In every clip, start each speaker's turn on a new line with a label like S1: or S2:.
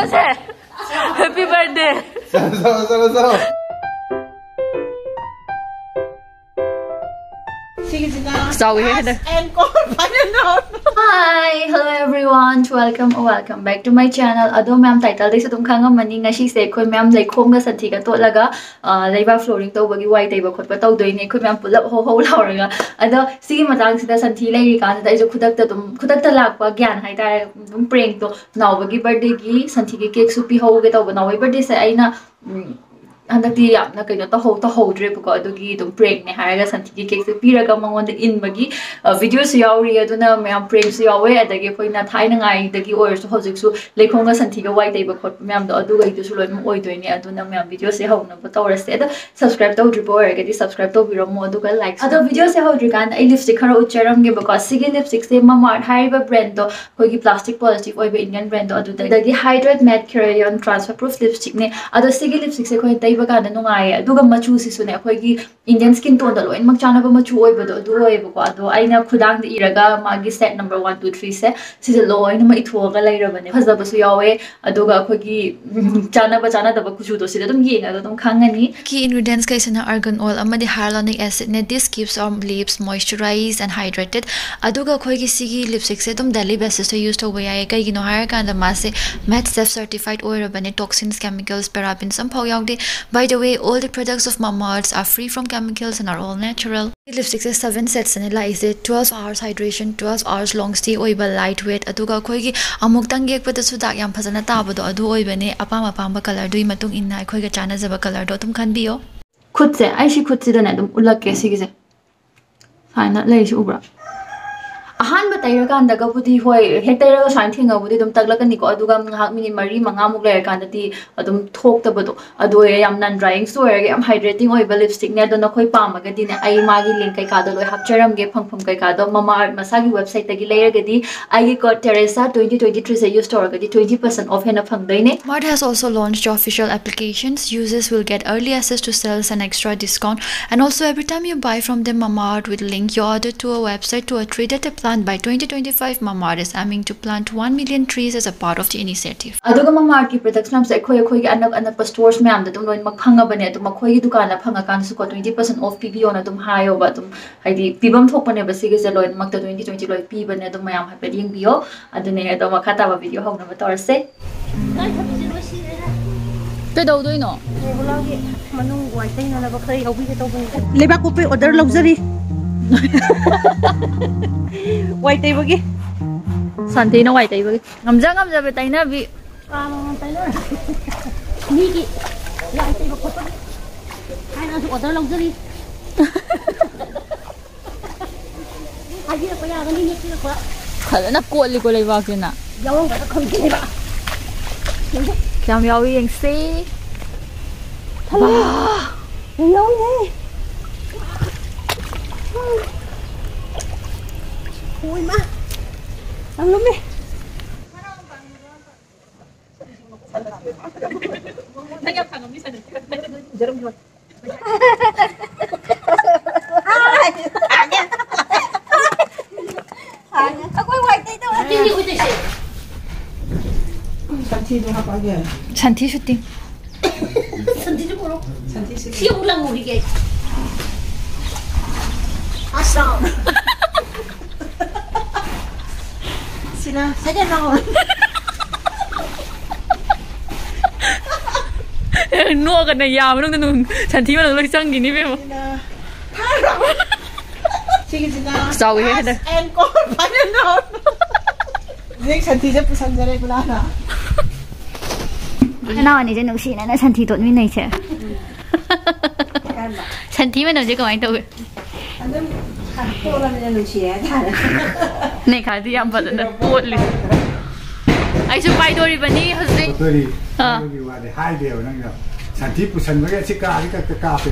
S1: Chase! Happy birthday!
S2: So.
S1: Hi, hello everyone. Welcome back to my channel. Ado ma'am title dai sadum khanga mani ngasi se khoi ma'am lai khom ga sathi ga totlaga leiba flooring to bagi white taiba khotpa taw doi ne khoi ma'am pulap ho lauraga ado sigi matang sida santhi lai ri kan da ijo khudak ta lakpa gyan hai tare dum prank to naw bagi birthday gi santhi gi cake su pi ho ge taw naw birthday se aina handakti yamna kaino to hodre ko adugi dum prank ne haraga santhi gi cake se piraga mangon de in bagi video su yauri aduna ma'am prank su yawe adagi koina thaina ngai dagi or su hojik su lekhonga santhi ga white taiba khot ma'am do aduga itu su loi mo oi doine aduna ma'am video se hauna ba tawrase ada subscribe to dribo ergadi subscribe to biro mo aduga like ado video se hodri kan ai lipstick khara ucharam ge because sigi lipstick se mama haiba brand to koi gi plastic positive oi be Indian brand do adu dagi Hydra matte Crayon transfer proof lipstick ne ado sigi lipstick se koi taiba ka da nungai aduga machu si su ne koi gi Indian skin tone da loi mak chana ba machu oi ba do adu oi ba ko ado aina khudang de iraga magi set number 1 2 3 se sise loi na ma ithoga lairabane phajaba su yawe aduga koi gi chana da ba kuchu do sida dum yenga do dum khangani
S3: key ingredients kai sana argan oil amadi hyaluronic acid ne this keeps our lips moisturized and hydrated aduga khoi gi sigi lipstick se dum daily basis to use to ba yae kai gi no hire kan da ma se matte self certified oil rabane toxins chemicals parabens am phau yawde by the way all the products of Mama's are free from chemicals and are all natural lipstick se 7 sets and like is 12 hours hydration 12 hours long stay oiba lightweight aduga khoi gi amuk tang yek pada su dak yam phajana tabado adu oibane apam color dui matung inna khoi ga chana jaba color do tum khan biyo
S1: khut se ai shi khut si da na dum ulak ke sigi se saina lei shi ubra ahan ba tayra kan daga budi hoi hetayra ga sain thinga budi dum taglakani ko aduga ngak mini mari manga muk ler kan da ti adum thok ta bado adu yam nan drying so er yam hydrating oi ba lipstick ne do na khoi pam ga di ne ai ma gi link kai ka da loi hapcharam ge phangpham kai ka do mama art masagi website ta gi layer ga di ai gi ko TERESA 2023 se use store ga di 20% off hena phang dai ne
S3: Mart has also launched official applications users will get early access to sales and extra discount and also every time you buy from them Mart will link your order to a website to a tree that they plant by 2025 Mart is aiming to plant 1 million trees as a part of the initiative
S1: aduga Mart ki products nam se khoi gi anak stores me am da dum loi mak phanga bane dum khoi gi dukan la phanga kan su ko 20% off PB on dum hayo ba dum haidi pibam thok bane ba sigi se loi mak ta 2020 loi pi bane dum mayam ha peding bio adune do makata ba video hokna ba torse pe do doi no
S4: Lagi manung white tay na ba kay obi ka tawon leba ko pe order luxury white tay bagi
S1: santi na white tay bagi ngamja be tay na bi
S4: tay na ni ki white tay ba ko pa ay na order luxury ay di pa ya ga ni ki ko
S1: khala na koli ko lei wa ke na
S4: yawang ka khom ki ba
S1: kyam yawi yang se
S4: wow yaw ne ôi má ăn lắm đi
S3: Santi shooting
S4: Santi tu koro Santi ulang nguri ke asam sila saja naon
S1: nuo kan na ya manung nun santi manung loi chang gini be mo
S4: sige sila
S1: sawi he da
S4: and ko pa na naon zik santi je pusan jare kula na
S3: nào này trên nấu xì này Santi tụi mình này chứ Santi mà nấu chứ có anh tôi này khá thì em vẫn là buồn liền anh chụp bài đôi đi bạn đi hết gì
S2: tôi đi hai điều năng được sản thị của sản với cái chiếc cà cái cà phê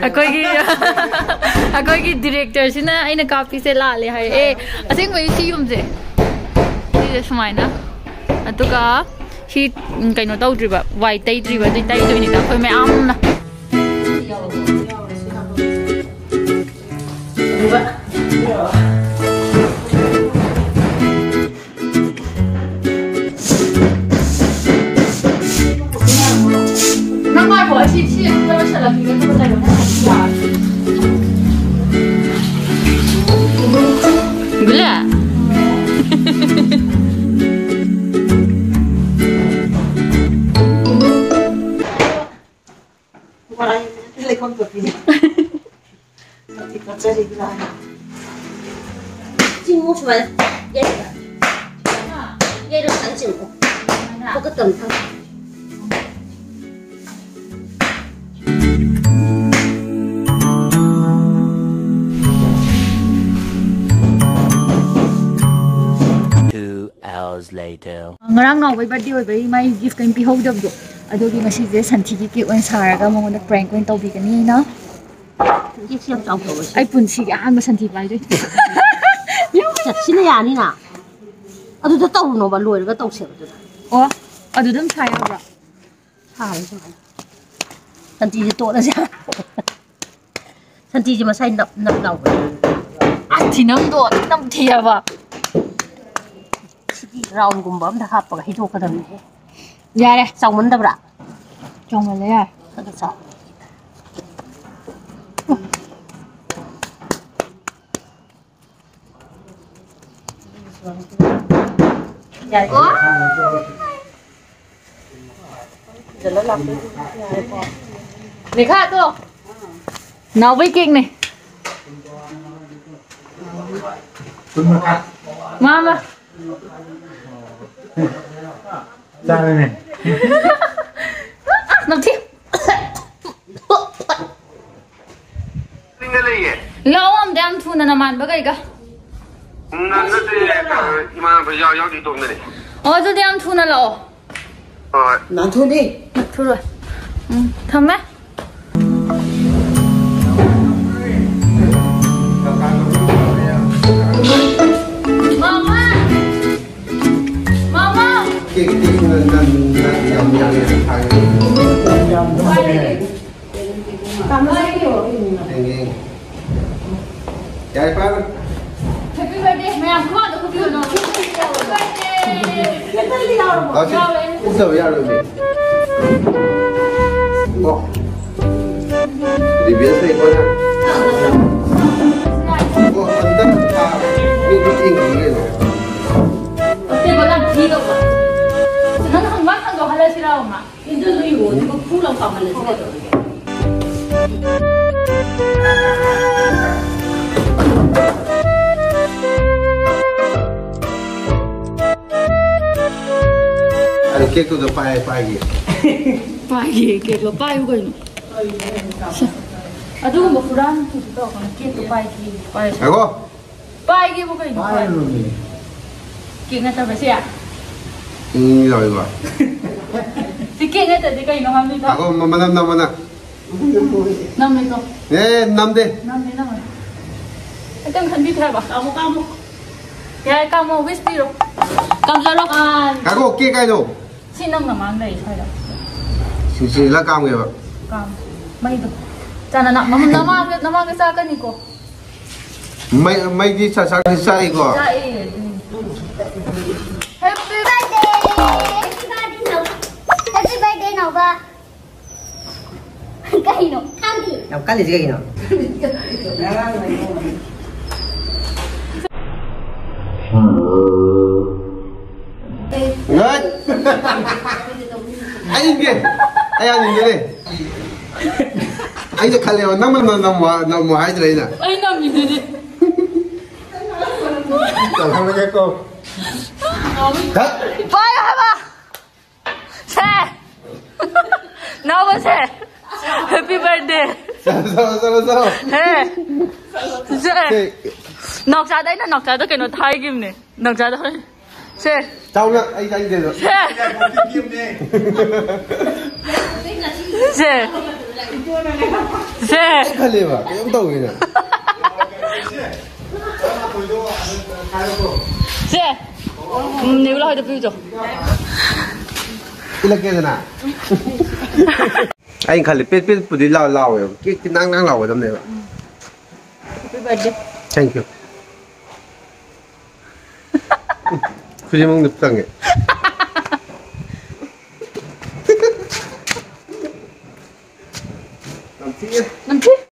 S2: mà
S1: coi cái director xin na anh là copy sẽ lại hay ê anh xem mấy chi không gì đi để xem mày nè anh tôi có khi cái nó đâu rồi bà vài tay rồi bà tay rồi thì tao phải mày ăn nè
S4: Wala yung likod ko pili. Ikatsari lang. Sino mo siya? Yan ka. Yan ang tansin ko. Pagkatang ka.
S5: Later.
S1: Ngarang nga birthday oy may gift kan pihogdab do. Adogi ngasi je santhi ki cake on saraga mongona prank on tawbigani na.
S4: Siyam chau ko.
S1: Ai punsi ga ang santhi pai doi.
S4: Sina yani na. Adu da taw no ba loi ga taw se ba.
S1: Oh, adu dam chai ba.
S4: Chai. Santi ji to na ja. Santi ji ma sai nap law.
S1: Ah, tinam do nam thia ba.
S4: Round gumba am da happa ga hido ka dam.
S1: Yare,
S4: Sau mun da bra.
S1: chong ma le ya.
S4: Ka da sau. Ya. Jalan lapis.
S1: Ni kha to. Nào với kinh này. Mama.
S2: Ra đây này.
S1: Nằm tiếp. Lâu ông đem thu nè màn bữa cái cả.
S6: nó thì mà phải giao đi tụng này.
S1: Tôi đem thu nè lộ.
S4: Nó thu đi.
S1: Thu rồi. Thầm á. Mama. Mama.
S7: Cái
S1: Cảm ơn hiểu.
S7: Chạy phát.
S1: Happy birthday. Mẹ ăn khoan được không biết nó. Happy birthday.
S7: Đó chứ. Cũng giờ ra rồi gì. Thì biết gì coi nha. Có phần đất à. Mình có in gì rồi.
S1: Thế có làm gì đâu mà. Nó không bắt thằng đó hay là gì đâu mà.
S4: Ini tu ibu, ni pulang kapan lagi?
S7: Ada cake tu dah pagi.
S1: Pagi, cake lo pagi ko yun. Aduh, mo furan dito ko cake to pagi.
S7: Ako?
S1: Pagi mo kayo. Cake na tabi siya.
S7: Rồi rồi.
S1: Si cake na tabi kayo no hamli to.
S7: Ako manam na mana.
S1: Nam nito.
S7: Nam đi.
S1: Nam ni naman. Itong hanbi ka ba? Kamu. Kaya kamu wish piro. Kamu jalo kan.
S7: Ako cake cái đâu?
S1: Sinam naman dai saya.
S7: Sisi là cam kìa.
S1: Kamu. May do. Sana na naman ka sa akin ko.
S7: May di sa sai ko.
S1: Sai. Happy
S8: Happy birthday nào ba? Cây nào?
S4: Nào cắt gì cái nào?
S7: Ngon. Anh kìa. Anh nhìn cái này. Anh sẽ khai liệu nằm Hydra nè.
S1: Ay, nam yun din.
S7: Chẳng không cái cô. Cắt.
S1: Bye, Haba! Se! Now ba se? Happy birthday!
S7: Sao?
S1: Hey! Se! Nọc ra đấy là cái nó thay kim này. Nọc ra đấy. Se!
S7: Cháu nè, anh đây rồi.
S1: Se! Se! Se!
S7: Khai liệu à? Cái ông tàu kìa nè.
S1: Se! Nếu là hơi được view rồi.
S7: Cái là kia nè. Anh khai liệu biết bụi lao rồi. Cái năng lao ở trong này.
S1: Happy birthday.
S7: Thank you. 굳이 먹는 습상해.
S1: Nam